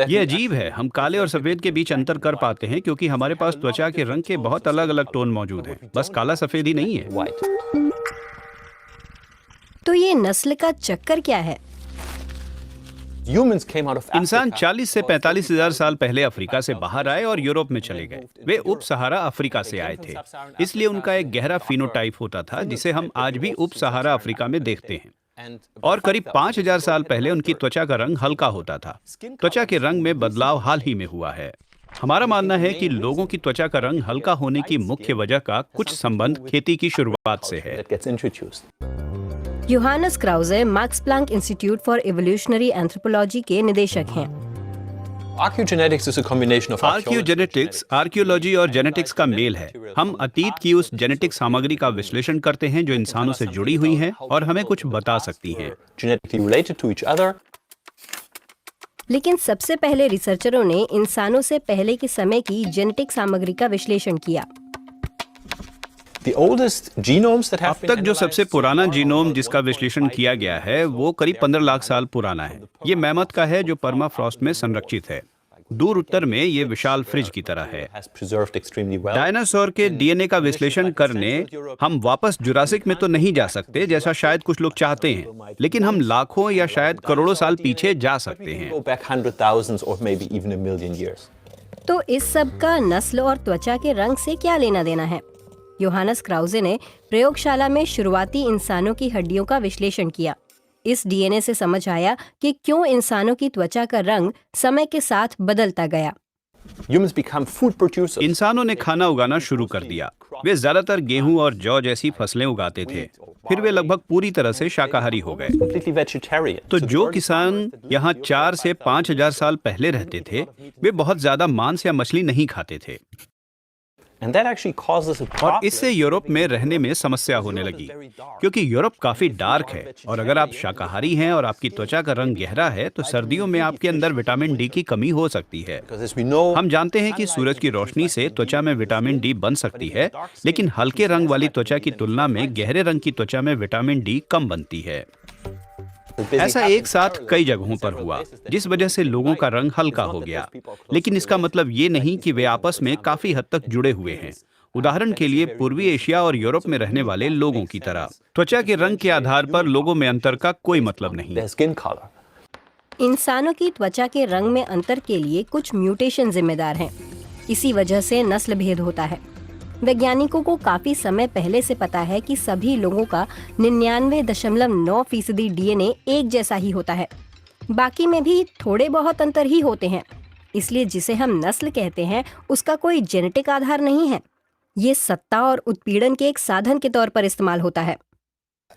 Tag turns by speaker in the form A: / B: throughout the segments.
A: ये अजीब है, हम काले और सफेद के बीच अंतर कर पाते हैं क्योंकि हमारे पास त्वचा के रंग के बहुत अलग अलग टोन मौजूद हैं, बस काला सफेद ही नहीं है।
B: तो ये नस्ल का चक्कर क्या है?
A: इंसान 40 से 45 हजार साल पहले अफ्रीका से बाहर आए और यूरोप में चले गए। वे उप सहारा अफ्रीका से आए थे, इसलिए उनका एक गहरा फिनोटाइप होता था जिसे हम आज भी उप सहारा अफ्रीका में देखते हैं। और करीब 5000 साल पहले उनकी त्वचा का रंग हल्का होता था। त्वचा के रंग में बदलाव हाल ही में हुआ है। हमारा मानना है कि लोगों की त्वचा का रंग हल्का होने की मुख्य वजह का कुछ संबंध खेती की शुरुआत से है।
B: Johannes Krause Max Planck Institute for Evolutionary Anthropology के निदेशक हैं।
A: आर्कियोजेनेटिक्स आर्कियोलॉजी और जेनेटिक्स का मेल है। हम अतीत की उस जेनेटिक सामग्री का विश्लेषण करते हैं जो इंसानों से जुड़ी हुई है और हमें कुछ बता सकती हैं।
B: लेकिन सबसे पहले रिसर्चरों ने इंसानों से पहले के समय की जेनेटिक सामग्री का विश्लेषण किया।
A: अब तक जो सबसे पुराना जीनोम जिसका विश्लेषण किया गया है वो करीब 15 लाख साल पुराना है। ये मैमथ का है जो परमाफ्रॉस्ट में संरक्षित है। दूर उत्तर में ये विशाल फ्रिज की तरह है। डायनासोर के डीएनए का विश्लेषण करने हम वापस जुरासिक में तो नहीं जा सकते जैसा शायद कुछ लोग चाहते हैं, लेकिन हम लाखों या शायद करोड़ों साल पीछे जा सकते हैं।
B: तो इस सब का नस्ल और त्वचा के रंग से क्या लेना देना है? योहानस क्राउजे ने प्रयोगशाला में शुरुआती इंसानों की हड्डियों का विश्लेषण किया। इस डीएनए से समझ आया कि क्यों इंसानों की त्वचा का रंग समय के साथ बदलता गया।
A: इंसानों ने खाना उगाना शुरू कर दिया। वे ज्यादातर गेहूं और जौ जैसी फसलें उगाते थे। फिर वे लगभग पूरी तरह से शाकाहारी हो गए। तो जो किसान यहाँ 4 से 5000 साल पहले रहते थे, वे बहुत ज्यादा मांस या मछली नहीं खाते थे। और इससे यूरोप में रहने में समस्या होने लगी, क्योंकि यूरोप काफी डार्क है और अगर आप शाकाहारी हैं और आपकी त्वचा का रंग गहरा है तो सर्दियों में आपके अंदर विटामिन डी की कमी हो सकती है। हम जानते हैं कि सूरज की रोशनी से त्वचा में विटामिन डी बन सकती है, लेकिन हल्के रंग वाली त्वचा की तुलना में गहरे रंग की त्वचा में विटामिन डी कम बनती है। ऐसा एक साथ कई जगहों पर हुआ, जिस वजह से लोगों का रंग हल्का हो गया। लेकिन इसका मतलब ये नहीं कि वे आपस में काफी हद तक जुड़े हुए हैं। उदाहरण के लिए पूर्वी एशिया और यूरोप में रहने वाले लोगों की तरह त्वचा के रंग के आधार पर लोगों में अंतर का कोई मतलब नहीं।
B: इंसानों की त्वचा के रंग में अंतर के लिए कुछ म्यूटेशन जिम्मेदार हैं। इसी वजह से नस्ल भेद होता है। वैज्ञानिकों को काफी समय पहले से पता है कि सभी लोगों का 99.9% डीएनए एक जैसा ही होता है। बाकी में भी थोड़े बहुत अंतर ही होते हैं। इसलिए जिसे हम नस्ल कहते हैं उसका कोई जेनेटिक आधार नहीं है। ये सत्ता और उत्पीड़न के एक साधन के तौर पर इस्तेमाल होता है।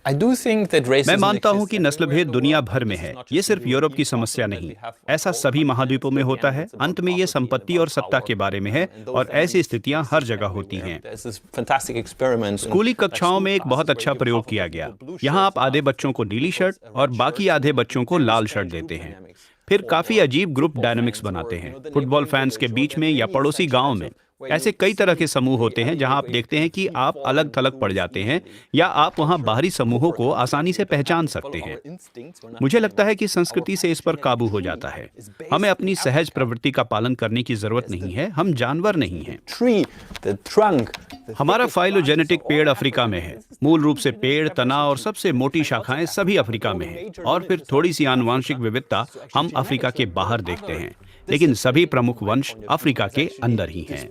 A: मैं मानता हूं कि नस्ल भेद दुनिया भर में है। ये सिर्फ यूरोप की समस्या नहीं, ऐसा सभी महाद्वीपों में होता है। अंत में ये संपत्ति और सत्ता के बारे में है और ऐसी स्थितियां हर जगह होती हैं। स्कूली कक्षाओं में एक बहुत अच्छा प्रयोग किया गया। यहाँ आप आधे बच्चों को नीली शर्ट और बाकी आधे बच्चों को लाल शर्ट देते हैं। फिर काफी अजीब ग्रुप डायनामिक्स बनाते हैं। फुटबॉल फैंस के बीच में या पड़ोसी गाँव में ऐसे कई तरह के समूह होते हैं जहां आप देखते हैं कि आप अलग थलग पड़ जाते हैं या आप वहां बाहरी समूहों को आसानी से पहचान सकते हैं। मुझे लगता है कि संस्कृति से इस पर काबू हो जाता है। हमें अपनी सहज प्रवृत्ति का पालन करने की जरूरत नहीं है। हम जानवर नहीं हैं। हमारा फाइलोजेनेटिक पेड़ अफ्रीका में है। मूल रूप से पेड़, तना और सबसे मोटी शाखाएं सभी अफ्रीका में हैं और फिर थोड़ी सी आनुवांशिक विविधता हम अफ्रीका के बाहर देखते हैं, लेकिन सभी प्रमुख वंश अफ्रीका के अंदर ही हैं।